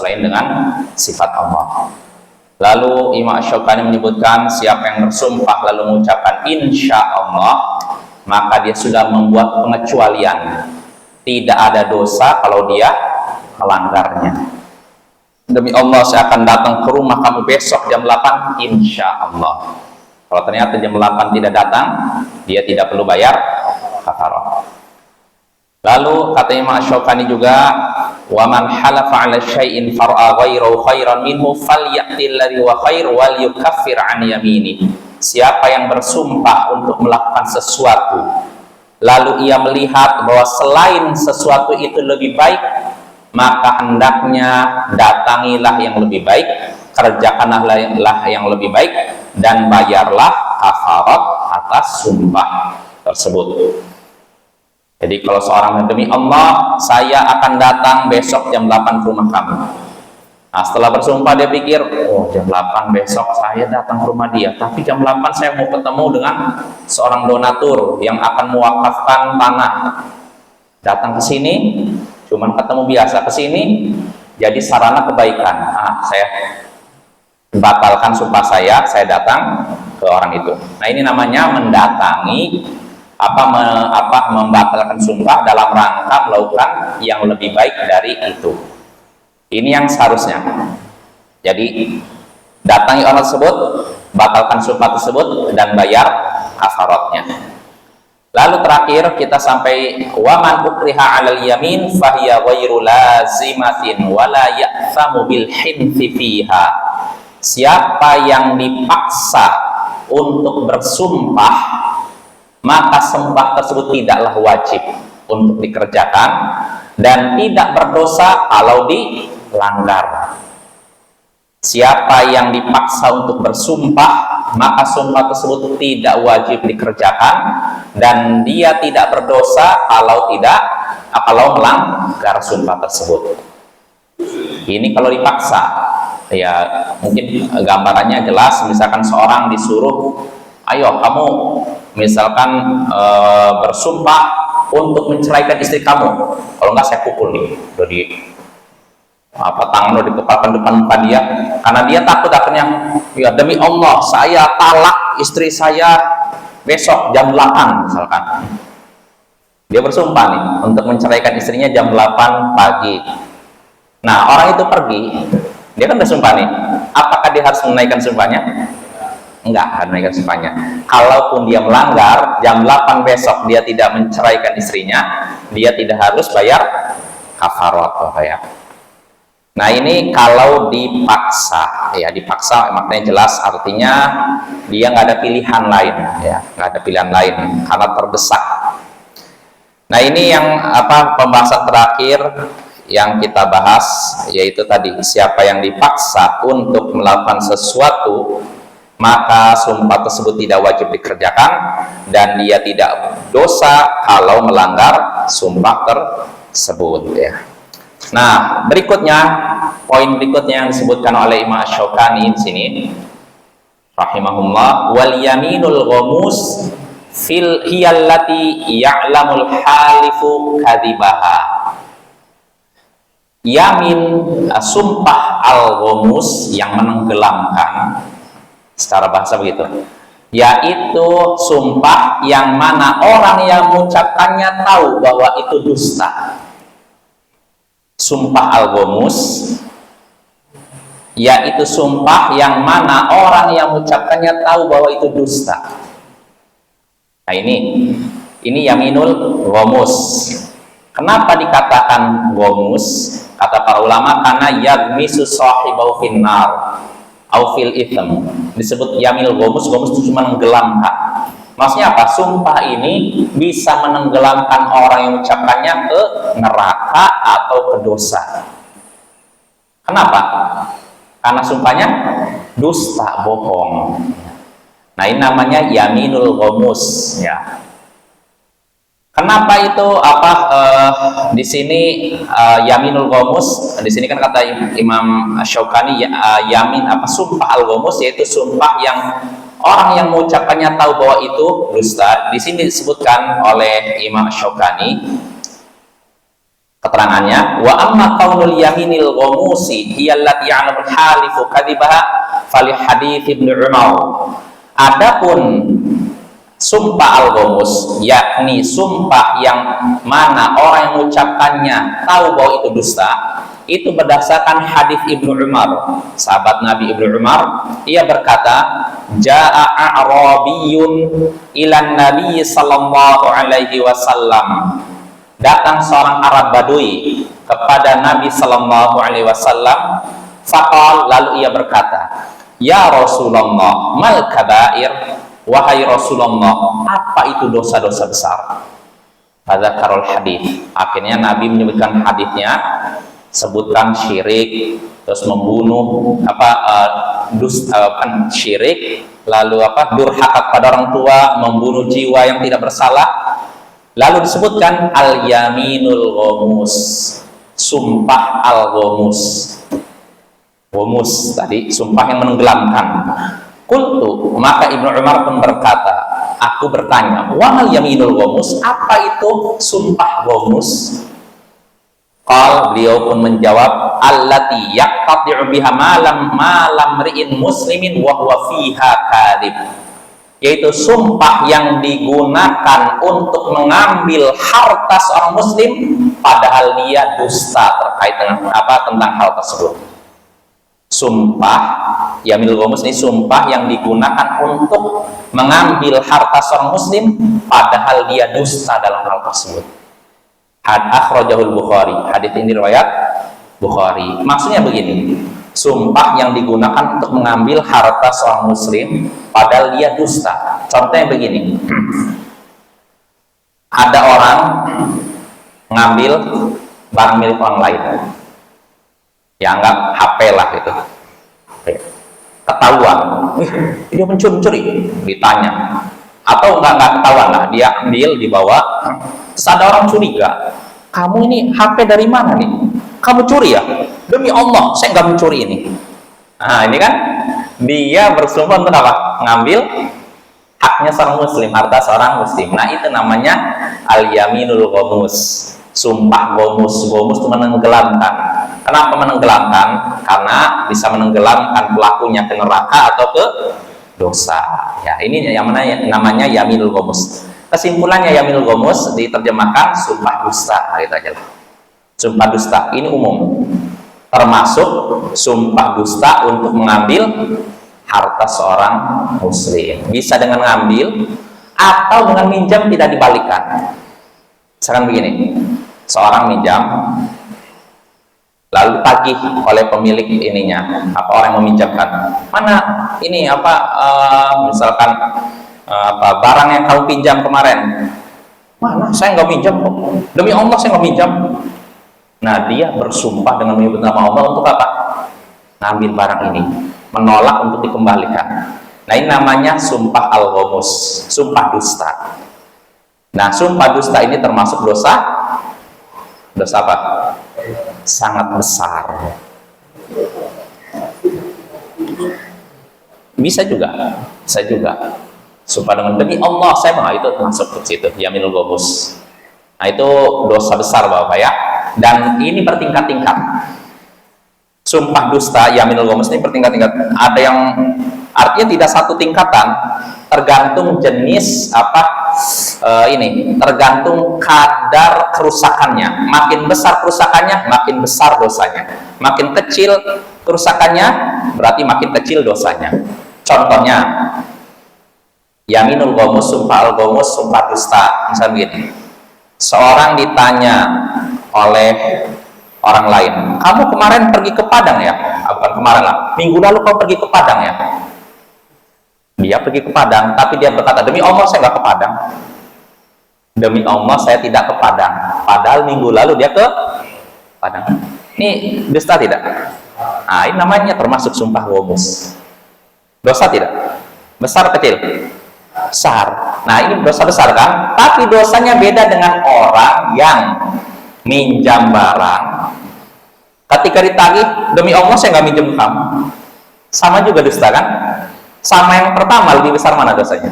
selain dengan sifat Allah. Lalu Imam Asy-Syaukani menyebutkan siapa yang bersumpah lalu mengucapkan insya Allah, maka dia sudah membuat pengecualian, tidak ada dosa kalau dia melanggarnya. Demi Allah saya akan datang ke rumah kamu besok jam 8, insya Allah. Kalau ternyata jam 8 tidak datang, dia tidak perlu bayar kafarah. Lalu kata Imam Asy-Syaukani juga, wa man halafa 'ala syai'in far'a ghairu khairan minhu falyaqtil ladzi wa khair wal yukaffir 'an yamini. Siapa yang bersumpah untuk melakukan sesuatu lalu ia melihat bahwa selain sesuatu itu lebih baik, maka hendaknya datangilah yang lebih baik, kerjakanlah yang lebih baik, dan bayarlah kafarat atas sumpah tersebut. Jadi kalau seorang demi Allah, saya akan datang besok jam 8 ke rumah kamu. Nah, setelah bersumpah dia pikir, oh jam 8 besok saya datang ke rumah dia, tapi jam 8 saya mau ketemu dengan seorang donatur yang akan mewakafkan tanah. Datang ke sini, cuman ketemu biasa ke sini, jadi sarana kebaikan. Saya batalkan sumpah saya datang ke orang itu. Nah, ini namanya mendatangi, membatalkan sumpah dalam rangka melakukan yang lebih baik dari itu. Ini yang seharusnya. Jadi datangi orang tersebut, batalkan sumpah tersebut, dan bayar kafaratnya. Lalu terakhir kita sampai waman ukriha 'alal yamin fahiya ghairu lazimatin wala ya'thamu bil hinthi fiha. Siapa yang dipaksa untuk bersumpah, maka sumpah tersebut tidaklah wajib untuk dikerjakan dan tidak berdosa kalau dilanggar. Siapa yang dipaksa untuk bersumpah, maka sumpah tersebut tidak wajib dikerjakan dan dia tidak berdosa kalau melanggar sumpah tersebut. Ini kalau dipaksa, ya mungkin gambarannya jelas. Misalkan seorang disuruh, ayo kamu misalkan bersumpah untuk menceraikan istri kamu, kalau enggak saya pukul nih, udah di tangan udah dikepalkan depan muka dia, karena dia takut akhirnya, ya demi Allah saya talak istri saya besok jam 8 misalkan. Dia bersumpah nih untuk menceraikan istrinya jam 8 pagi. Nah, orang itu pergi, dia kan bersumpah nih, apakah dia harus menaikkan sumpahnya? Enggak harus menaikkan sumpahnya. Kalaupun dia melanggar, jam 8 besok dia tidak menceraikan istrinya, dia tidak harus bayar kafarat ya. Nah, ini kalau dipaksa, ya dipaksa maknanya jelas artinya dia nggak ada pilihan lain, ya nggak ada pilihan lain karena terdesak. Nah, ini yang pembahasan terakhir yang kita bahas, yaitu tadi siapa yang dipaksa untuk melakukan sesuatu, maka sumpah tersebut tidak wajib dikerjakan dan dia tidak dosa kalau melanggar sumpah tersebut ya. Nah, berikutnya, poin berikutnya yang disebutkan oleh Imam Asy-Syaukani di sini rahimahullah, wal yaminul ghamus fil hiyallati ya'lamul halifu kadzibaha. Yamin, sumpah al-ghamus yang menenggelamkan, secara bahasa begitu, yaitu sumpah yang mana orang yang mengucapkannya tahu bahwa itu dusta. Sumpah al-ghamus yaitu sumpah yang mana orang yang mengucapkannya tahu bahwa itu dusta. Nah, ini yaminul ghamus. Kenapa dikatakan ghamus? Kata para ulama, karena yagmisu sahibahu finnar au fil itham. Disebut yaminul ghamus, ghamus itu cuma menenggelamkan. Maksudnya apa? Sumpah ini bisa menenggelamkan orang yang mengucapkannya ke neraka atau ke dosa. Kenapa? Karena sumpahnya dusta, bohong. Nah, ini namanya yaminul ghamus ya. Kenapa itu di sini yaminul ghamus? Di sini kan kata Imam Asy-Syaukani yamin sumpah al-ghamus yaitu sumpah yang orang yang mengucapkannya tahu bahwa itu dusta. Di sini disebutkan oleh Imam Asy-Syaukani Keterangannya, wa amma qaulul yaminil ghamusi hiya allati ya'lamul halifu kadhibaha fali hadits Ibnu Umar. Adapun sumpah al-ghamus, yakni sumpah yang mana orang yang mengucapkannya tahu bahwa itu dusta, itu berdasarkan hadis Ibnu Umar, sahabat Nabi Ibnu Umar. Ia berkata, jaa a'rabiyun ilan nabi sallallahu alaihi wasallam, datang seorang Arab Badui kepada Nabi sallallahu alaihi wasallam. Faqal, lalu ia berkata, ya Rasulullah, mal kabair, wahai Rasulullah, apa itu dosa-dosa besar? Fadzakarul hadis, akhirnya Nabi menyebutkan hadisnya, sebutkan syirik, terus membunuh syirik, lalu durhaka pada orang tua, membunuh jiwa yang tidak bersalah. Lalu disebutkan al-yaminul ghamus, sumpah al-ghamus. Ghamus tadi sumpah yang menenggelamkan. Qultu, maka Ibnu Umar pun berkata, aku bertanya, wa mal yaminul ghamus, apa itu sumpah ghamus? Qal, beliau pun menjawab, allati yaqtati'u biha malam ri'in muslimin wa huwa fiha kadhib, yaitu sumpah yang digunakan untuk mengambil harta seorang muslim padahal dia dusta terkait dengan tentang hal tersebut. Sumpah yaminul ghamus ini sumpah yang digunakan untuk mengambil harta seorang muslim padahal dia dusta dalam hal tersebut. Akhrajahul Bukhari, hadits ini riwayat Bukhari. Maksudnya begini, sumpah yang digunakan untuk mengambil harta seorang muslim padahal dia dusta. Contohnya begini, ada orang ngambil barang milik orang lain, ya anggap HP lah gitu, ketahuan dia mencuri, ditanya, atau enggak ketahuan lah, dia ambil, dibawa, terus ada orang curiga, kamu ini HP dari mana nih? Kamu curi ya? Demi Allah, saya nggak mencuri ini. Nah, ini kan dia bersumpah untuk apa? Ngambil haknya seorang muslim, harta seorang muslim. Nah, itu namanya al-yaminul ghamus, sumpah ghamus. Ghamus itu menenggelamkan. Kenapa menenggelamkan? Karena bisa menenggelamkan pelakunya ke neraka atau ke dosa. Ya, ini yang namanya yaminul ghamus. Kesimpulannya yaminul ghamus diterjemahkan sumpah dusta, gitu aja lah. Sumpah dusta ini umum, termasuk sumpah dusta untuk mengambil harta seorang muslim. Bisa dengan mengambil atau dengan minjam, tidak dibalikan. Misalkan begini, seorang minjam lalu ditagih oleh pemilik ininya, orang yang meminjamkan, mana ini misalkan barang yang kamu pinjam kemarin, mana saya nggak pinjam kok, demi Allah saya nggak pinjam. Nah, dia bersumpah dengan menyebut nama Allah untuk apa? Ngambil barang ini, menolak untuk dikembalikan. Nah, ini namanya sumpah al-ghamus, sumpah dusta. Nah, sumpah dusta ini termasuk dosa apa? Sangat besar. Bisa juga. Sumpah dengan demi Allah saya itu termasuk ke situ, yaminul ghamus. Nah, itu dosa besar Bapak ya. Dan ini bertingkat-tingkat. Sumpah dusta yaminul ghamus ini bertingkat-tingkat. Ada yang artinya tidak satu tingkatan, tergantung jenis tergantung kadar kerusakannya. Makin besar kerusakannya, makin besar dosanya. Makin kecil kerusakannya, berarti makin kecil dosanya. Contohnya yaminul ghamus, sumpah al-ghamus, sumpah dusta. Misalnya begini, seorang ditanya oleh orang lain, kamu kemarin pergi ke Padang ya? Bukan kemarin lah, minggu lalu kamu pergi ke Padang ya? Dia pergi ke Padang, tapi dia berkata, demi Allah saya nggak ke Padang. Demi Allah saya tidak ke Padang. Padahal minggu lalu dia ke Padang. Ini dusta tidak? Nah, ini namanya termasuk sumpah ghamus. Dosa tidak? Besar kecil? Besar. Nah, ini dosa besar kan? Tapi dosanya beda dengan orang yang minjam barang, ketika ditagih, demi Allah saya nggak minjem kamu, sama juga dusta kan? Sama yang pertama, lebih besar mana dosanya?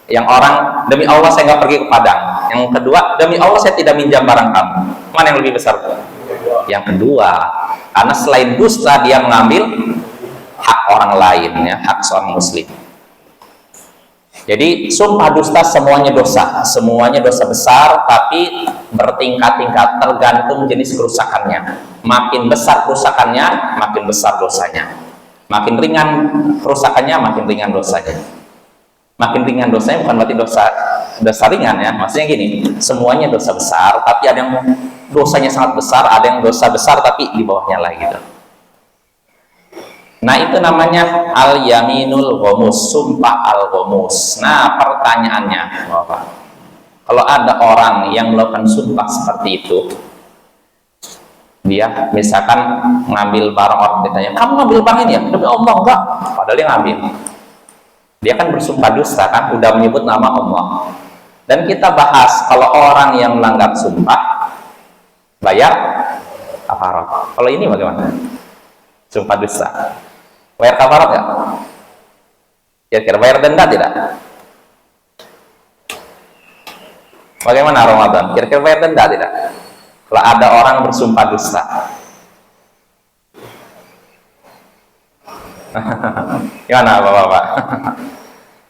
Yang orang demi Allah saya nggak pergi ke Padang, yang kedua demi Allah saya tidak minjam barang kamu, Mana yang lebih besar? Yang kedua. Karena selain dusta, dia mengambil hak orang lain, ya, hak seorang muslim. Jadi sumpah dusta semuanya dosa besar, tapi bertingkat-tingkat tergantung jenis kerusakannya. Makin besar kerusakannya, makin besar dosanya. Makin ringan kerusakannya, makin ringan dosanya. Makin ringan dosanya bukan berarti dosa ringan, ya. Maksudnya gini, semuanya dosa besar, tapi ada yang dosanya sangat besar, ada yang dosa besar tapi di bawahnya lagi gitu. Nah, itu namanya al-yaminul ghamus, sumpah al-ghamus. Nah, pertanyaannya, Bapak, kalau ada orang yang melakukan sumpah seperti itu, dia misalkan ngambil barang orang, ditanya, kamu ngambil barang ini ya? Demi Allah, enggak. Padahal dia ngambil. Dia kan bersumpah dusta, kan udah menyebut nama Allah. Dan kita bahas kalau orang yang melanggar sumpah bayar kafarat. Kalau ini bagaimana? Sumpah dusta bayar kafarat nggak? Kira-kira bayar denda tidak? Bagaimana Ramadan? Kira-kira bayar denda tidak? Kalau ada orang bersumpah dusta. Gimana Bapak-Bapak?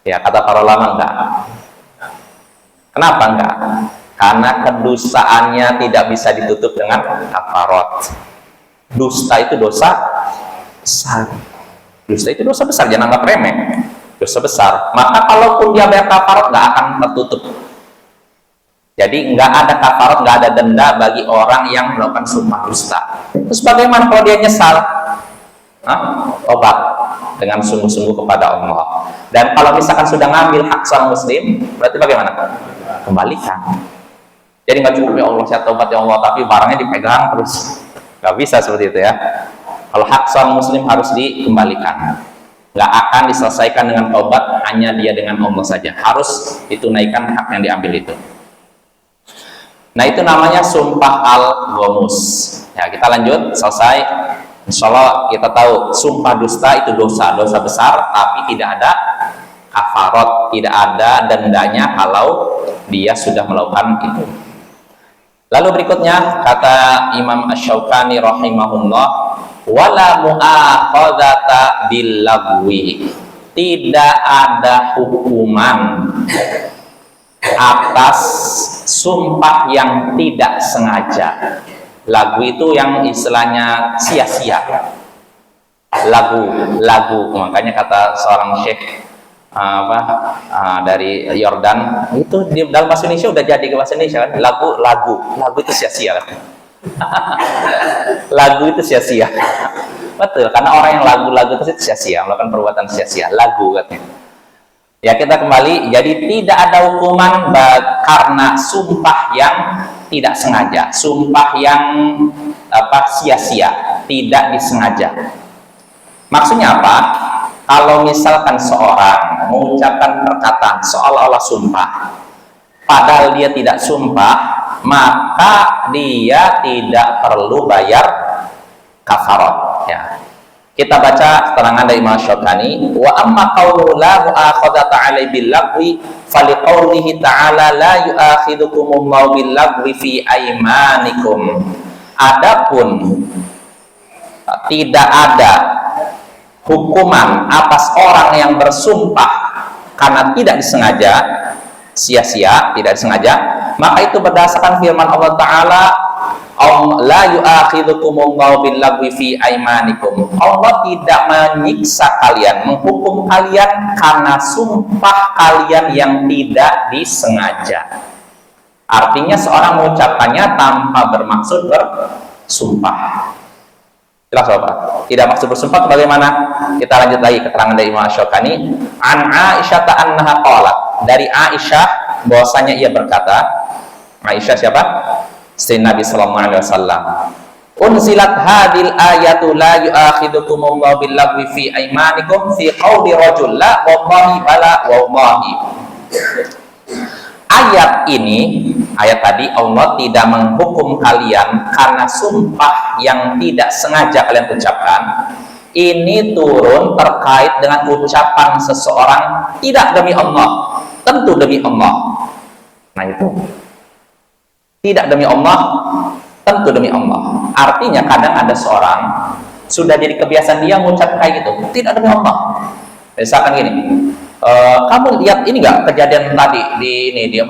Ya, kata para ulama enggak. Kenapa enggak? Karena kedustaannya tidak bisa ditutup dengan kafarat. Dusta itu dosa besar. Dusta itu dosa besar, jangan anggap remeh. Dosa besar. Maka kalaupun dia bayar kafarat, nggak akan tertutup. Jadi nggak ada kafarat, nggak ada denda bagi orang yang melakukan sumpah dusta. Terus bagaimana kalau dia nyesal? Obat dengan sungguh-sungguh kepada Allah. Dan kalau misalkan sudah ngambil hak seorang muslim, berarti bagaimana? Kembalikan. Jadi nggak cukup, ya Allah saya tobat ya Allah, tapi barangnya dipegang terus. Nggak bisa seperti itu, ya. Kalau hak seorang muslim harus dikembalikan. Nggak akan diselesaikan dengan tobat, hanya dia dengan Allah saja. Harus ditunaikan hak yang diambil itu. Nah, itu namanya sumpah al-ghamus. Ya, kita lanjut, selesai. Insya Allah kita tahu sumpah dusta itu dosa besar, tapi tidak ada kafarat, tidak ada dendanya kalau dia sudah melakukan itu. Lalu berikutnya kata Imam Asy-Syaukani rahimahullah, wala mu'akhadzata bil-lagwi. Tidak ada hukuman atas sumpah yang tidak sengaja. Lagu itu yang istilahnya sia-sia. Lagu. Makanya kata seorang syekh dari Yordan, itu di dalam bahasa Indonesia udah jadi ke bahasa Indonesia kan, lagu itu sia-sia kan. Lagu itu sia-sia. Betul, karena orang yang lagu itu sia-sia, melakukan perbuatan sia-sia, lagu katanya. Ya, kita kembali, jadi tidak ada hukuman karena sumpah yang tidak sengaja, sumpah yang sia-sia, tidak disengaja. Maksudnya apa? Kalau misalkan seorang mengucapkan perkataan seolah-olah sumpah, padahal dia tidak sumpah, maka dia tidak perlu bayar kafarat. Ya. Kita baca keterangan dari Imam Syaukani, wa amma qawlu la mu'akhadzata 'alai bil lagwi faliqaulihi ta'ala la yu'akhidukumullahu bil lagwi fi aymanikum. Adapun tidak ada hukuman atas orang yang bersumpah karena tidak disengaja, sia-sia, tidak disengaja, maka itu berdasarkan firman Allah Ta'ala, la yu'akhidukumullahu billagwi fi aymanikum. Allah tidak menyiksa kalian, menghukum kalian karena sumpah kalian yang tidak disengaja. Artinya seorang mengucapkannya tanpa bermaksud bersumpah. Jelas Bapak? Tidak maksud bersumpah bagaimana? Kita lanjut lagi keterangan dari Imam Syaukani. An Aisyah annaha qalat. Dari Aisyah bahwasanya ia berkata, Aisyah siapa? Istri Nabi sallallahu alaihi wasallam. Unzilat hadil ayatu la yu'akhidukumullahu billagwi fi aymanikum fi qawli rajul la wallahi bala wallahi. Ayat ini, ayat tadi, Allah tidak menghukum kalian karena sumpah yang tidak sengaja kalian ucapkan. Ini turun terkait dengan ucapan seseorang tidak demi Allah, tentu demi Allah. Nah itu tidak demi Allah, tentu demi Allah. Artinya kadang ada seorang sudah jadi kebiasaan dia mengucap kayak gitu, tidak demi Allah. Misalkan gini, kamu lihat ini nggak kejadian tadi di ini di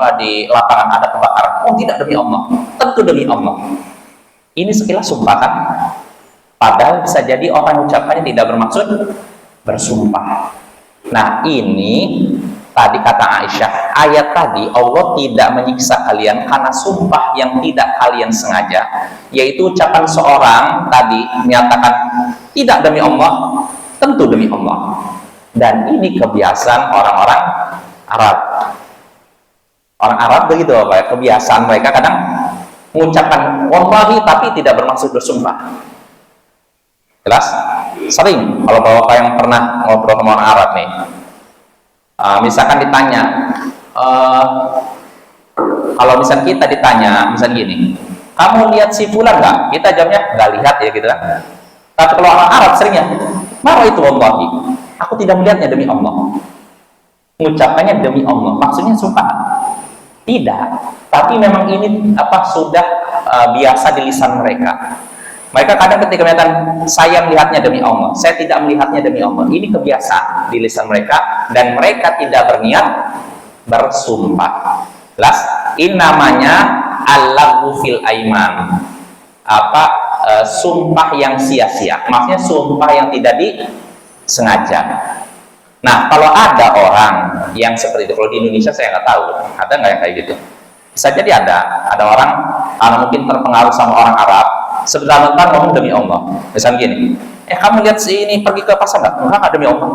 lapangan ada kebakaran? Oh tidak, demi Allah, tentu demi Allah. Ini sekilas sumpah kan? Padahal bisa jadi orang ucapannya tidak bermaksud bersumpah. Nah ini tadi kata Aisyah, ayat tadi Allah tidak menyiksa kalian karena sumpah yang tidak kalian sengaja, yaitu ucapan seorang tadi menyatakan tidak demi Allah, tentu demi Allah. Dan ini kebiasaan orang-orang Arab. Orang Arab begitu Pak, kebiasaan mereka kadang mengucapkan wallahi tapi tidak bermaksud bersumpah. Jelas? Sering kalau bapak yang pernah ngobrol sama orang Arab nih, misalkan ditanya, kalau misalkan kita ditanya, misalkan gini, kamu lihat si fulan nggak? Kita jawabnya nggak lihat ya gitu kan. Tapi kalau orang Arab seringnya, marah itu wallahi, aku tidak melihatnya demi Allah. Mengucapkannya demi Allah, maksudnya sumpah? Tidak. Tapi memang ini sudah biasa di lisan mereka. Mereka kadang ketika mengatakan saya melihatnya demi Allah, saya tidak melihatnya demi Allah. Ini kebiasaan di lisan mereka dan mereka tidak berniat bersumpah. Jelas? Ini namanya al-laghu fil aiman. Sumpah yang sia-sia. Maksudnya sumpah yang tidak disengaja. Nah, kalau ada orang yang seperti itu, kalau di Indonesia saya nggak tahu, ada nggak yang kayak gitu? Bisa jadi ada orang karena mungkin terpengaruh sama orang Arab, sebentar ngomong demi Allah. Misalnya gini, kamu lihat si ini pergi ke pasar nggak demi Allah.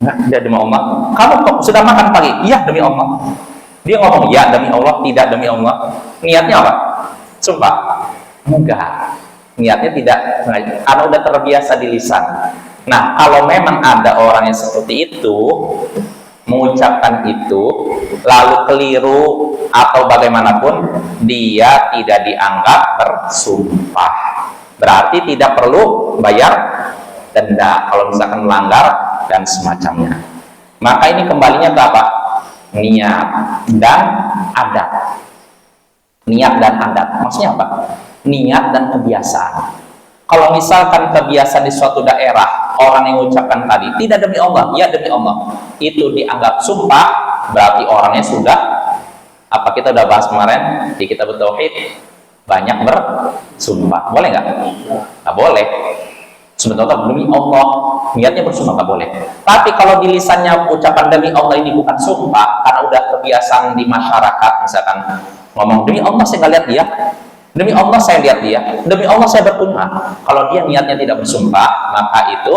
Enggak demi Allah. Kamu sudah makan pagi? Iya demi Allah. Dia ngomong ya demi Allah, tidak demi Allah. Niatnya apa? Sumpah? Enggak. Niatnya tidak sengaja, karena udah terbiasa di lisan. Nah, kalau memang ada orang yang seperti itu mengucapkan itu lalu keliru atau bagaimanapun, dia tidak dianggap bersumpah. Berarti tidak perlu bayar denda kalau misalkan melanggar dan semacamnya. Maka ini kembalinya ke apa? Niat dan adat. Niat dan adat maksudnya apa? Niat dan kebiasaan. Kalau misalkan kebiasaan di suatu daerah orang yang mengucapkan tadi tidak demi Allah, ya demi Allah, itu dianggap sumpah, berarti orangnya sudah kita udah bahas kemarin di kitab tauhid, banyak bersumpah. Boleh nggak? Nggak boleh. Sebetulnya demi Allah, niatnya bersumpah nggak boleh. Tapi kalau di lisannya ucapan demi Allah ini bukan sumpah, karena udah kebiasaan di masyarakat, misalkan ngomong demi Allah saya nggak lihat dia, demi Allah saya lihat dia, demi Allah saya bersumpah. Kalau dia niatnya tidak bersumpah, maka itu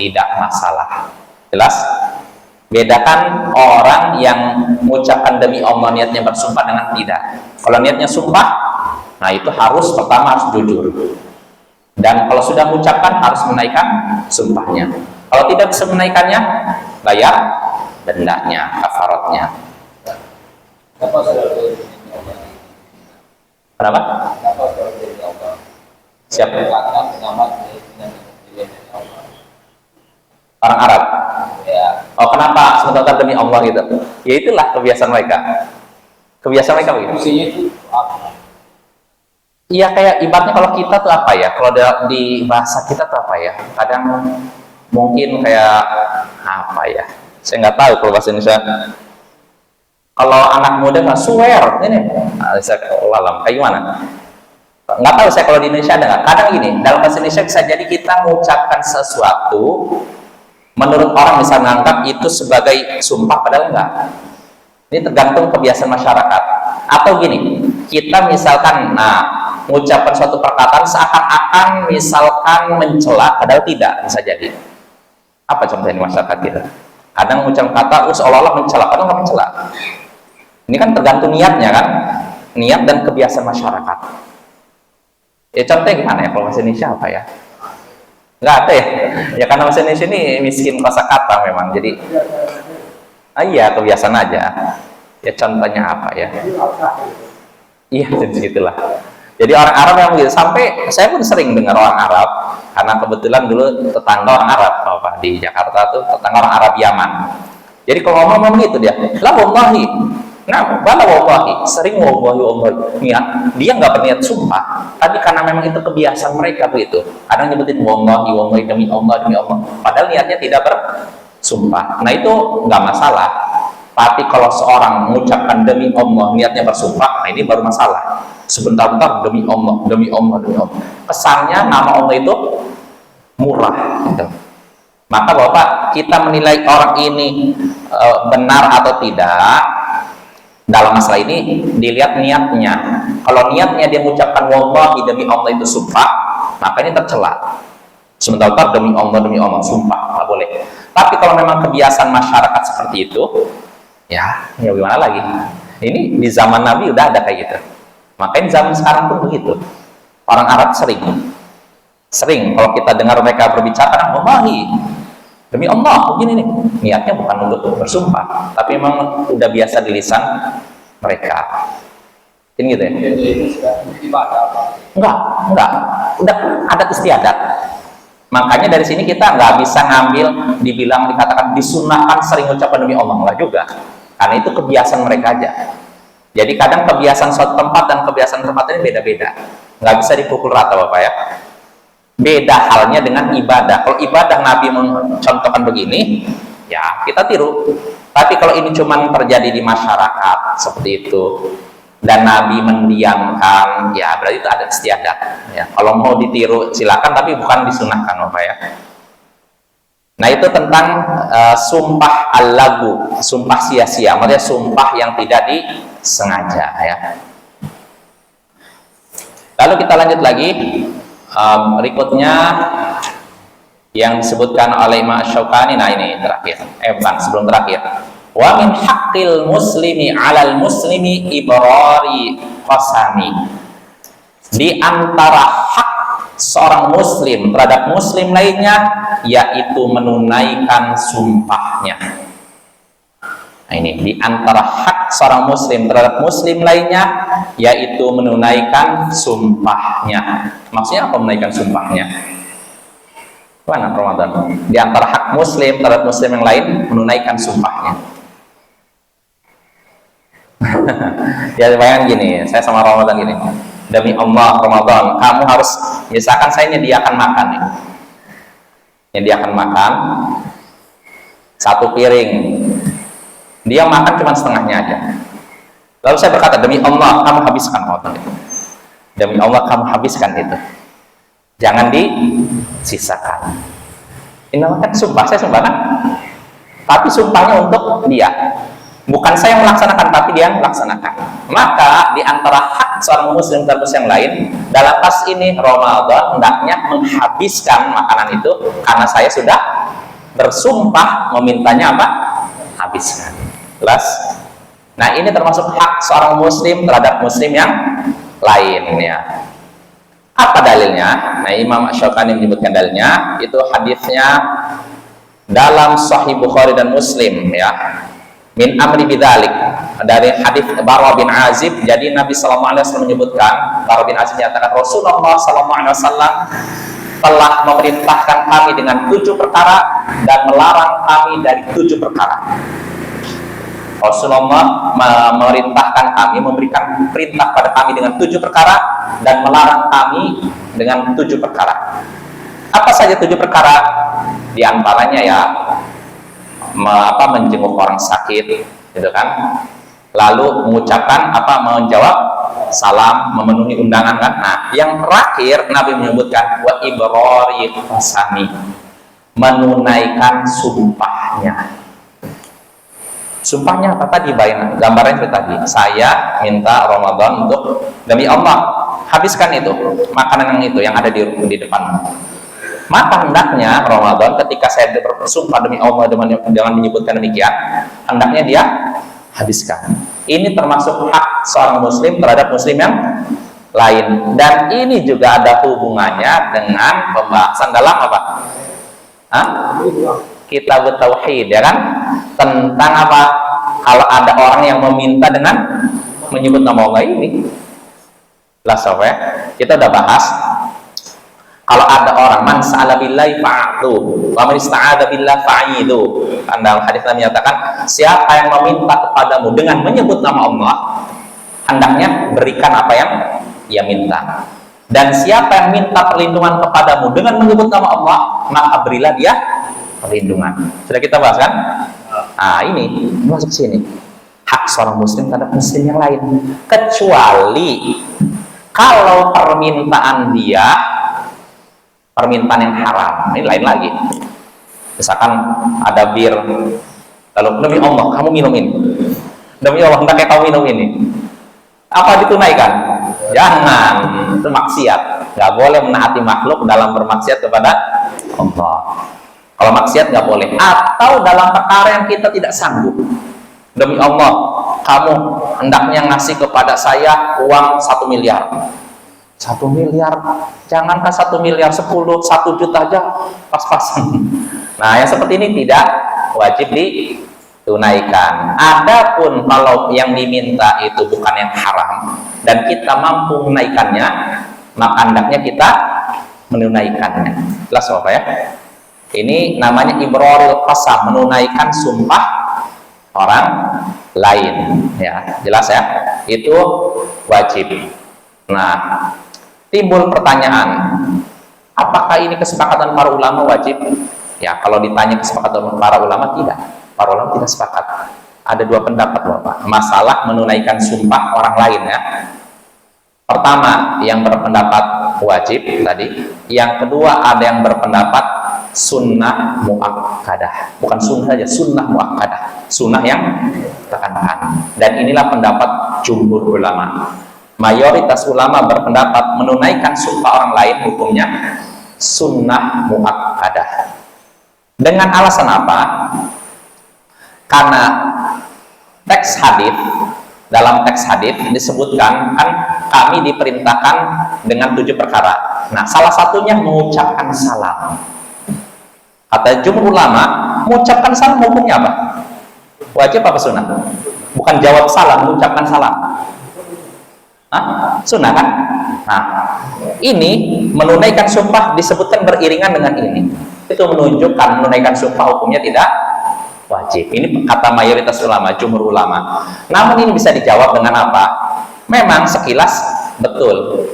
tidak masalah. Jelas? Bedakan orang yang mengucapkan demi Allah niatnya bersumpah dengan tidak. Kalau niatnya sumpah, nah itu pertama harus jujur. Dan kalau sudah mengucapkan harus menaikkan sumpahnya. Kalau tidak bisa menaikkannya, bayar dendanya, kafaratnya. Kenapa? Siapa? Orang Arab. Oh, kenapa sebentar demi Allah gitu? Ya itulah kebiasaan mereka. Kebiasaan mereka begitu. Iya, kayak ibaratnya kalau kita tuh apa ya? Kalau di bahasa kita tuh apa ya? Kadang mungkin kayak apa ya? Saya nggak tahu kalau bahasa Indonesia. Kalau anak muda nggak swear ini, saya lalam kayak gimana? Nggak tahu saya kalau di Indonesia ada nggak? Kadang gini, dalam bahasa Indonesia bisa jadi kita mengucapkan sesuatu menurut orang bisa menganggap itu sebagai sumpah padahal enggak. Ini tergantung kebiasaan masyarakat. Atau gini, kita misalkan mengucapkan suatu perkataan seakan-akan misalkan mencela padahal tidak, bisa jadi. Apa contohnya di masyarakat kita? Kadang mengucapkan kata seolah-olah mencela padahal nggak mencela. Ini kan tergantung niatnya kan, niat dan kebiasaan masyarakat. Ya contohnya gimana ya kalau bahasa Indonesia apa ya? Nggak ada ya? Ya karena bahasa Indonesia ini miskin kosakata memang, jadi iya kebiasaan aja. Ya contohnya apa ya? Iya jadi gitulah. Jadi orang Arab yang begitu, sampai saya pun sering dengar orang Arab, karena kebetulan dulu tetangga orang Arab, di Jakarta tuh tetangga orang Arab Yaman. Jadi kalau ngomong gitu dia, la wallahi, Nah, bala wallahi, sering wallahi, niat, dia nggak berniat sumpah, tapi karena memang itu kebiasaan mereka begitu. Kadang nyebutin wallahi, demi Allah, demi Allah. Padahal niatnya tidak bersumpah. Nah itu nggak masalah. Tapi kalau seorang mengucapkan demi Allah, niatnya bersumpah, nah ini baru masalah. Sebentar-bentar demi Allah, demi Allah, demi Allah. Kesannya nama Allah itu murah. Gitu. Maka Bapak, kita menilai orang ini benar atau tidak dalam masalah ini dilihat niatnya. Kalau niatnya dia mengucapkan wallahi demi Allah itu sumpah, maka ini tercela. Sementara demi Allah sumpah nggak boleh. Tapi kalau memang kebiasaan masyarakat seperti itu, ya gimana lagi? Ini di zaman Nabi udah ada kayak gitu. Makanya zaman sekarang pun begitu. Orang Arab sering kalau kita dengar mereka berbicara wallahi demi Allah, begini nih, niatnya bukan untuk bersumpah, tapi memang udah biasa di lisan mereka. Ini gitu ya? Enggak, udah adat istiadat. Makanya dari sini kita nggak bisa ngambil, dikatakan disunahkan sering ucapan demi Allah, enggak juga. Karena itu kebiasaan mereka aja. Jadi kadang kebiasaan suatu tempat dan kebiasaan tempat ini beda-beda. Nggak bisa dipukul rata Bapak ya. Beda halnya dengan ibadah. Kalau ibadah Nabi mencontohkan begini, ya kita tiru. Tapi kalau ini cuma terjadi di masyarakat seperti itu, dan Nabi mendiamkan, ya berarti itu ada istiadat. Ya, kalau mau ditiru silakan, tapi bukan disunahkan, Bapak ya. Nah itu tentang sumpah al-lagu, sumpah sia-sia, maksudnya sumpah yang tidak disengaja. Ya. Lalu kita lanjut lagi. Berikutnya yang disebutkan oleh Imam Asy-Syaukani, nah ini terakhir, bukan sebelum terakhir. Wa min haqqil muslimi 'alal muslimi ibrari qasami. Di antara hak seorang muslim terhadap muslim lainnya yaitu menunaikan sumpahnya. Nah ini di antara hak seorang muslim terhadap muslim lainnya yaitu menunaikan sumpahnya. Maksudnya apa menunaikan sumpahnya? Mana Ramadan? Di antara hak muslim terhadap muslim yang lain menunaikan sumpahnya. Ya bayangkan gini, saya sama Ramadan gini. Demi Allah Ramadan, kamu harus, misalkan saya nyediakan makan nih. Nyediakan makan satu piring. Dia makan cuma setengahnya aja. Lalu saya berkata, demi Allah kamu habiskan Ramadan itu. Demi Allah kamu habiskan itu. Jangan disisakan. Ini namanya sumpah, saya sumpah kan? Tapi sumpahnya untuk dia. Bukan saya yang melaksanakan, tapi dia yang melaksanakan. Maka di antara hak seorang muslim terhadap yang lain, dalam pas ini Ramadan hendaknya menghabiskan makanan itu karena saya sudah bersumpah memintanya apa? Habiskan. Jelas? Nah ini termasuk hak seorang muslim terhadap muslim yang lain ya. Apa dalilnya? Nah Imam Asy-Syaukani menyebutkan dalilnya itu hadisnya dalam Sahih Bukhari dan Muslim ya. Min amri bidzalik, dari hadis Barra bin Azib. Jadi Nabi SAW menyebutkan, Barra bin Azib menyatakan Rasulullah SAW telah memerintahkan kami dengan 7 perkara dan melarang kami dari 7 perkara. Rasulullah memerintahkan kami, memberikan perintah pada kami dengan 7 perkara dan melarang kami dengan 7 perkara. Apa saja 7 perkara? Di antaranya ya menjenguk orang sakit, gitu kan? Lalu mengucapkan menjawab salam, memenuhi undangan kan? Nah, yang terakhir Nabi menyebutkan wa ibrari qasami, menunaikan sumpahnya. Sumpahnya apa tadi? Bayangkan gambarnya itu tadi. Saya minta Ramadan untuk demi Allah habiskan itu makanan yang ada di depan. Maka hendaknya Ramadan ketika saya bersumpah demi Allah dengan menyebutkan demikian, hendaknya dia habiskan. Ini termasuk hak seorang muslim terhadap muslim yang lain. Dan ini juga ada hubungannya dengan pembahasan dalam apa? Kitab Tauhid ya kan? Tentang apa? Kalau ada orang yang meminta dengan menyebut nama Allah ini. Lah sobat, kita udah bahas Kalau ada orang man sa'ala billahi fa'atu wa man ista'adza billahi fa'idu. Dalam hadis Nabi menyatakan, siapa yang meminta kepadamu dengan menyebut nama Allah, hendaknya berikan apa yang ia minta. Dan siapa yang minta perlindungan kepadamu dengan menyebut nama Allah, maka berilah dia perlindungan. Sudah kita bahas kan? Nah, ini masuk sini. Hak seorang muslim terhadap muslim yang lain. Kecuali kalau permintaan dia permintaan yang haram, ini lain lagi. Misalkan ada bir, lalu demi Allah kamu minum ini, demi Allah hendaknya kamu minum ini, apa ditunaikan? Jangan, itu maksiat. Nggak boleh menaati makhluk dalam bermaksiat kepada Allah. Kalau maksiat nggak boleh. Atau dalam perkara yang kita tidak sanggup, demi Allah kamu hendaknya ngasih kepada saya uang 1 miliar. 1 miliar, jangankan 1 miliar, 1 juta aja pas-pasan. Nah, yang seperti ini tidak wajib ditunaikan. Adapun kalau yang diminta itu bukan yang haram dan kita mampu menunaikannya, maka hendaknya kita menunaikannya. Jelas Bapak ya? Ini namanya ibrarul qasam, menunaikan sumpah orang lain. Ya, jelas ya? Itu wajib. Nah, timbul pertanyaan, apakah ini kesepakatan para ulama wajib? Ya, kalau ditanya kesepakatan para ulama, tidak. Para ulama tidak sepakat. Ada 2 pendapat Bapak, masalah menunaikan sumpah orang lain ya. Pertama, yang berpendapat wajib tadi. Yang kedua, ada yang berpendapat sunnah muakkadah. Bukan sunnah saja, sunnah muakkadah. Sunnah yang tekan-tekan. Dan inilah pendapat jumhur ulama. Mayoritas ulama berpendapat menunaikan sumpah orang lain hukumnya sunnah muakkadah. Dengan alasan apa? Karena teks hadis, dalam teks hadis disebutkan kan kami diperintahkan dengan 7 perkara. Nah, salah satunya mengucapkan salam. Kata jumhur ulama, mengucapkan salam hukumnya apa? Wajib apa sunnah? Bukan jawab salam, mengucapkan salam. Sunnah kan? Nah, ini menunaikan sumpah disebutkan beriringan dengan ini. Itu menunjukkan menunaikan sumpah hukumnya tidak wajib. Ini kata mayoritas ulama, jumhur ulama. Namun ini bisa dijawab dengan apa? Memang sekilas betul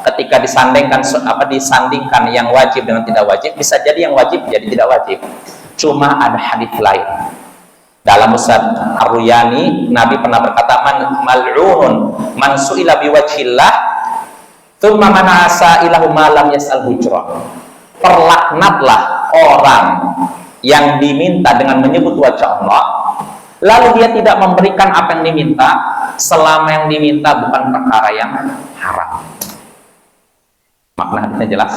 ketika disandingkan yang wajib dengan tidak wajib, bisa jadi yang wajib jadi tidak wajib. Cuma ada hadis lain. Dalam Musnad Ar-Ruyani, Nabi pernah berkata, mal'unun man su'ila biwajhillah thumma man asa ilahu ma lam yas'al hujrah. Terlaknatlah orang yang diminta dengan menyebut wajah Allah, lalu dia tidak memberikan apa yang diminta selama yang diminta bukan perkara yang haram. Makna hadisnya jelas.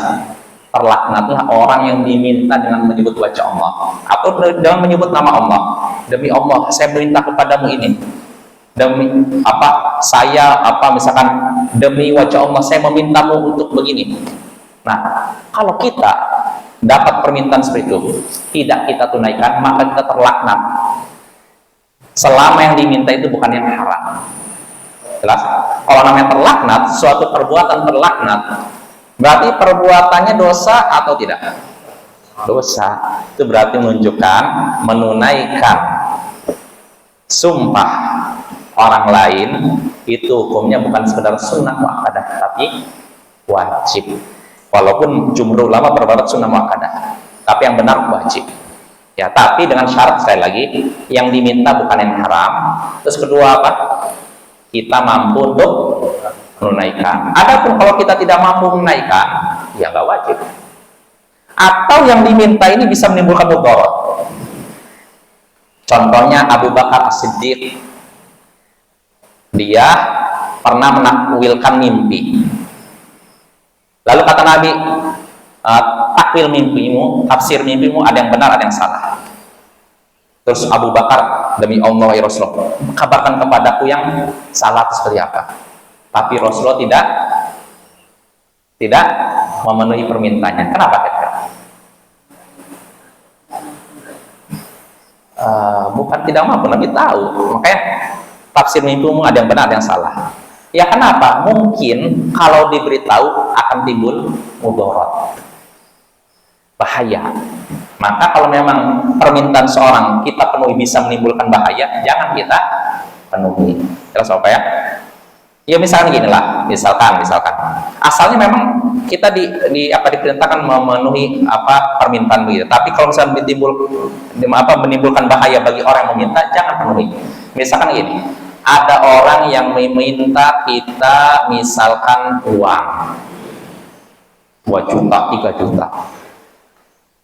Terlaknatlah orang yang diminta dengan menyebut wajah Allah atau dengan menyebut nama Allah. Demi Allah, saya minta kepadamu ini. Demi misalkan demi wajah Allah saya memintamu untuk begini. Nah, kalau kita dapat permintaan seperti itu, tidak kita tunaikan, maka kita terlaknat. Selama yang diminta itu bukan yang haram. Jelas? Kalau namanya terlaknat, suatu perbuatan terlaknat, berarti perbuatannya dosa atau tidak? Dosa. Itu berarti menunjukkan menunaikan sumpah orang lain itu hukumnya bukan sekedar sunnah muakkadah, tapi wajib. Walaupun jumhur ulama berpendapat sunnah muakkadah, tapi yang benar wajib. Ya, tapi dengan syarat sekali lagi yang diminta bukan yang haram. Terus kedua apa? Kita mampu untuk menunaikan. Adapun kalau kita tidak mampu menunaikan, ya nggak wajib. Atau yang diminta ini bisa menimbulkan mudarat. Contohnya Abu Bakar As-Siddiq, dia pernah menakwilkan mimpi. Lalu kata Nabi, takwil mimpimu, tafsir mimpimu ada yang benar, ada yang salah. Terus Abu Bakar, demi Allah ya Rasulullah, kabarkan kepadaku yang salah seperti apa. Tapi Rasulullah tidak memenuhi permintaannya. Kenapa kira-kira? Bukan tidak mampu, Nabi tahu. Makanya tafsir mimpimu ada yang benar, ada yang salah. Ya kenapa? Mungkin kalau diberitahu akan timbul mudarat, bahaya. Maka kalau memang permintaan seorang kita penuhi bisa menimbulkan bahaya, jangan kita penuhi. Terus apa ya? Ya misalkan gini lah, misalkan asalnya memang kita diperintahkan memenuhi permintaan begitu. Tapi kalau misalnya menimbulkan bahaya bagi orang yang meminta, jangan penuhi. Misalkan gini, ada orang yang meminta kita misalkan uang 2 juta, 3 juta.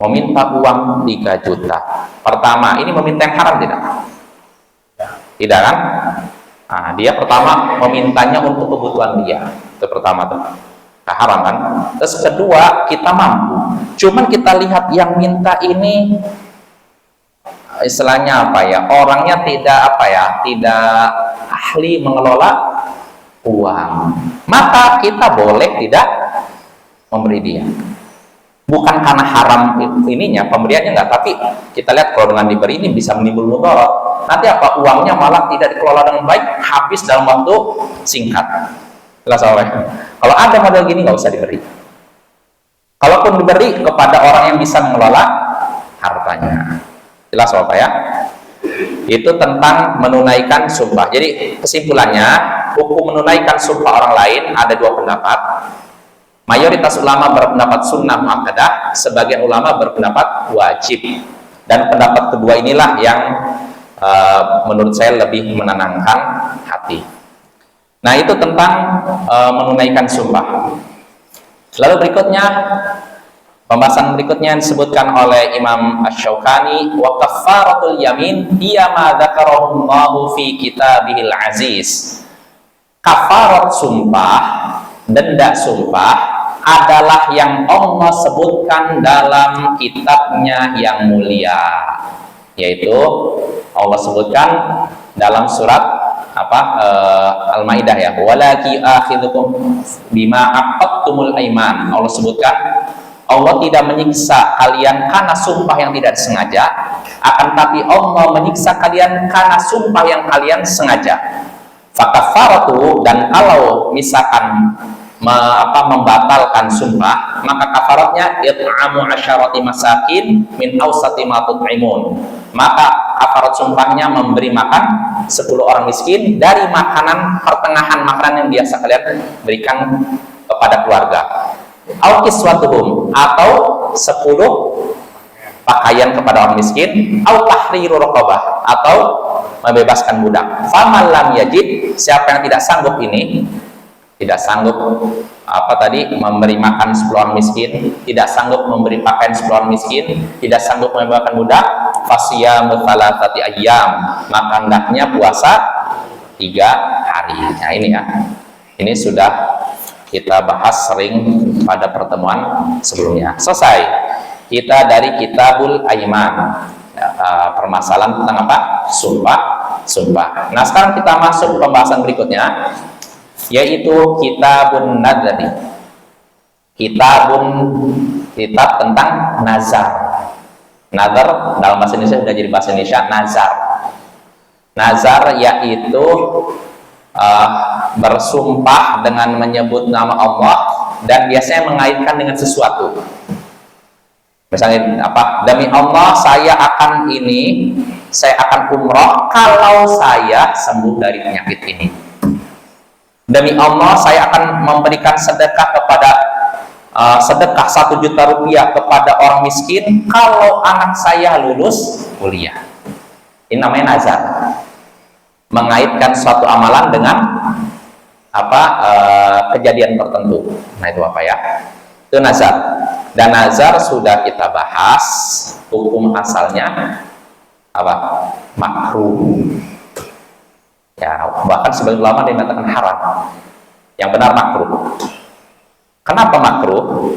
Meminta uang 3 juta. Pertama, ini meminta yang haram tidak? Tidak kan? Nah, dia pertama memintanya untuk kebutuhan dia. Itu pertama tuh. Haram kan? Terus kedua, kita mampu. Cuman kita lihat yang minta ini istilahnya apa ya? Orangnya tidak ahli mengelola uang. Maka kita boleh tidak memberi dia. Bukan karena haram ininya pemberiannya enggak, tapi kita lihat kalau dengan diberi ini bisa menimbul mudarat. Nanti uangnya malah tidak dikelola dengan baik, habis dalam waktu singkat. Jelas ya? Kalau ada model gini nggak usah diberi. Kalaupun diberi kepada orang yang bisa mengelola hartanya. Jelas ya? Itu tentang menunaikan sumpah. Jadi kesimpulannya, hukum menunaikan sumpah orang lain ada 2 pendapat. Mayoritas ulama berpendapat sunnah muakkadah, sebagian ulama berpendapat wajib. Dan pendapat kedua inilah yang menurut saya lebih menenangkan hati. Nah, itu tentang menunaikan sumpah. Lalu berikutnya, pembahasan berikutnya yang disebutkan oleh Imam Asy-Syaukani, wa kaffaratul yamin hiya ma dzakarahu Allahu fi kitabihil aziz. Kafarat sumpah, denda sumpah adalah yang Allah sebutkan dalam kitabnya yang mulia, yaitu Allah sebutkan dalam surat Al-Maidah ya, walaki akhidhukum bima aqadtumul aiman. Allah sebutkan Allah tidak menyiksa kalian karena sumpah yang tidak disengaja, akan tapi Allah menyiksa kalian karena sumpah yang kalian sengaja. Fakafaratu, dan kalau misalkan membatalkan sumpah, maka kafaratnya it'amu asyarati masakin min awsati ma tut'imun. Maka kafarat sumpahnya memberi makan 10 orang miskin dari makanan pertengahan makanan yang biasa kalian berikan kepada keluarga. Au kiswatuhum, atau 10 pakaian kepada orang miskin, au tahriru raqabah, atau membebaskan budak. Faman lam yajid, siapa yang tidak sanggup ini, tidak sanggup memberi makan 10 orang miskin, tidak sanggup memberi pakaian 10 orang miskin, tidak sanggup membebaskan budak, fasiyamu thalathati ayyam, maka hendaknya puasa 3 hari. Nah ini ya, ini sudah kita bahas sering pada pertemuan sebelumnya. Selesai kita dari Kitabul Aiman, permasalahan tentang apa? Sumpah. Nah sekarang kita masuk pembahasan berikutnya, yaitu Kitabun Nadri. Kitab tentang nazar. Nazar dalam bahasa Indonesia sudah jadi bahasa Indonesia nazar. Nazar yaitu bersumpah dengan menyebut nama Allah dan biasanya mengaitkan dengan sesuatu. Misalnya demi Allah saya akan umroh kalau saya sembuh dari penyakit ini. Demi Allah saya akan memberikan sedekah sedekah 1 juta rupiah kepada orang miskin kalau anak saya lulus kuliah. Ini namanya nazar. Mengaitkan suatu amalan dengan kejadian tertentu. Nah itu ya? Itu nazar. Dan nazar sudah kita bahas hukum asalnya makruh. Ya, bahkan sebagian ulama dia mengatakan haram. Yang benar makruh. Kenapa makruh?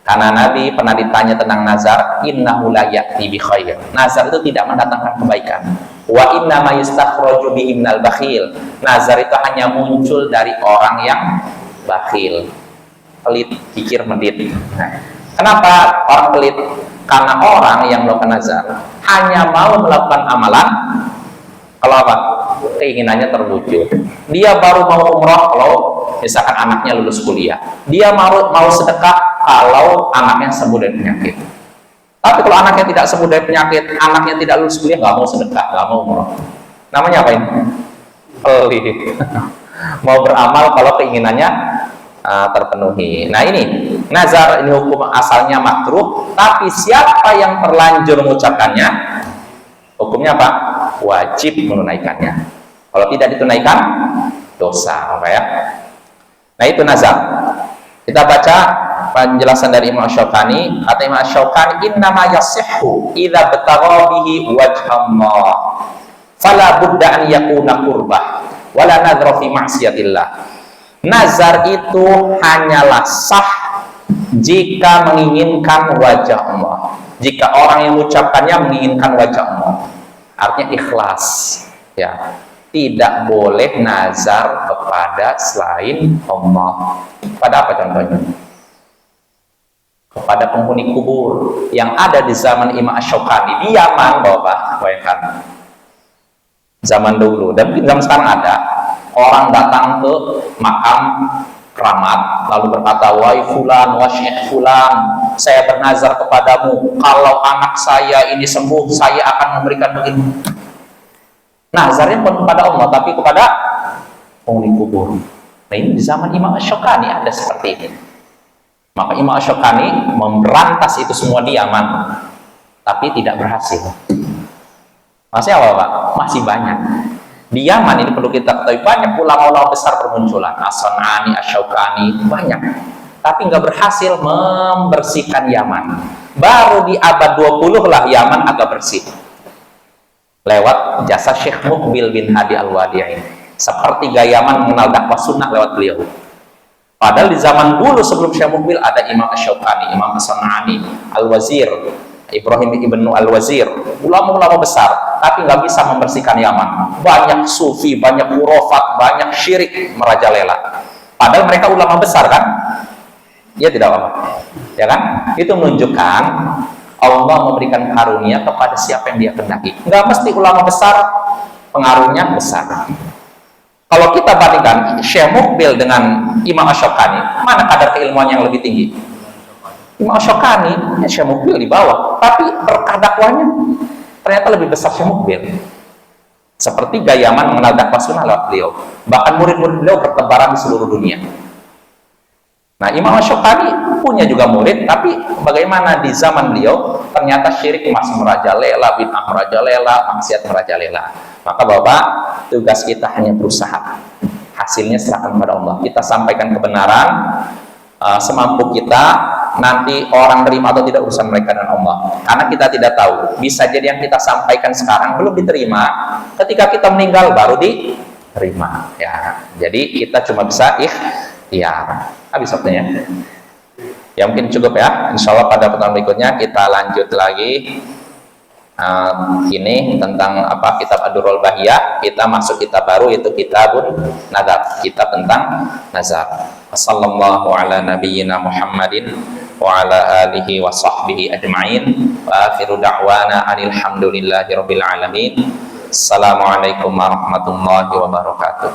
Karena Nabi pernah ditanya tentang nazar, innahu la ya'ti bi khair. Nazar itu tidak mendatangkan kebaikan. Wa inna ma yustakhraju bihi minal bakhil. Nazar itu hanya muncul dari orang yang bakhil, pelit, kikir, medit. Nah, kenapa orang pelit? Karena orang yang melakukan nazar hanya mau melakukan amalan kalau keinginannya terwujud. Dia baru mau umroh kalau misalkan anaknya lulus kuliah. Dia mau sedekah kalau anaknya sembuh dari penyakit. Tapi kalau anaknya tidak sembuh dari penyakit, anaknya tidak lulus kuliah, nggak mau sedekah, nggak mau umroh. Namanya apa ini? Pelit. Mau beramal kalau keinginannya terpenuhi. Nah ini nazar, ini hukum asalnya makruh, tapi siapa yang terlanjur mengucapkannya, hukumnya apa? Wajib menunaikannya. Kalau tidak ditunaikan, dosa. Apa ya? Nah itu nazar. Kita baca penjelasan dari Imam Asy-Syaukani. Kata Imam Asy-Syaukani, innama yasihhu idza batagha bihi wajhallah fala budda an yakuna qurbah wala nadhra fi ma'siyatillah. Nazar itu hanyalah sah jika menginginkan wajah Allah. Jika orang yang mengucapkannya menginginkan wajah Allah, artinya ikhlas, ya. Tidak boleh nazar kepada selain Allah. Pada apa contohnya? Kepada penghuni kubur yang ada di zaman Imam Asy-Syaukani di Yaman, Bapak, bayangkan. Zaman dulu dan mungkin zaman sekarang ada orang datang ke makam keramat lalu berkata, wahai fulan wa syekh fulan, saya bernazar kepadamu kalau anak saya ini sembuh saya akan memberikan begini. Nazarnya bukan kepada Allah tapi kepada penghuni kubur. Nah ini di zaman Imam Asy-Syaukani ada seperti ini. Maka Imam Asy-Syaukani memberantas itu semua di Yaman, tapi tidak berhasil. Masih apa Pak? Masih banyak. Di Yaman ini perlu kita ketahui banyak ulama-ulama besar bermunculan. As-San'ani, Asy-Syaukani, banyak. Tapi nggak berhasil membersihkan Yaman. Baru di abad 20 lah Yaman agak bersih. Lewat jasa Syekh Muqbil bin Hadi Al-Wadi'i. Sepertiga Yaman mengenal dakwah sunnah lewat beliau. Padahal di zaman dulu sebelum Syekh Muqbil ada Imam Asy-Syaukani, Imam As-San'ani, Al-Wazir, Ibrahim ibnu Al-Wazir, ulama-ulama besar, tapi nggak bisa membersihkan Yaman. Banyak sufi, banyak khurafat, banyak syirik merajalela. Padahal mereka ulama besar kan? Ya tidak apa-apa, ya kan? Itu menunjukkan Allah memberikan karunia kepada siapa yang Dia kehendaki. Nggak mesti ulama besar pengaruhnya besar. Kalau kita bandingkan Syekh Muqbil dengan Imam Asy-Syaukani, mana kadar keilmuan yang lebih tinggi? Imam Asy-Syaukani, Syekh Muqbil di bawah, tapi berkah dakwahnya ternyata lebih besar Syekh Muqbil. Seperti Yaman mengenal dakwah sunnah lewat beliau. Bahkan murid-murid beliau bertebaran di seluruh dunia. Nah, Imam Asy-Syaukani punya juga murid, tapi bagaimana di zaman beliau ternyata syirik masih merajalela, bid'ah merajalela, maksiat merajalela. Maka Bapak, tugas kita hanya berusaha. Hasilnya serahkan kepada Allah. Kita sampaikan kebenaran semampu kita. Nanti orang terima atau tidak urusan mereka dan Allah, karena kita tidak tahu. Bisa jadi yang kita sampaikan sekarang belum diterima, ketika kita meninggal baru diterima, ya. Jadi kita cuma bisa ikhtiar. Habis waktunya ya, mungkin cukup ya. Insya Allah pada pertemuan berikutnya kita lanjut lagi ini tentang apa, kitab Ad-Durrul Bahiyah. Kita masuk kitab baru, yaitu kitabun nazar, kitab tentang nazar. Wassallallahu ala nabiyyina Muhammadin wa ala alihi wa sahbihi ajma'in, wa akhiru da'wana anil hamdulillahi rabbil alamin. Assalamualaikum warahmatullahi wabarakatuh.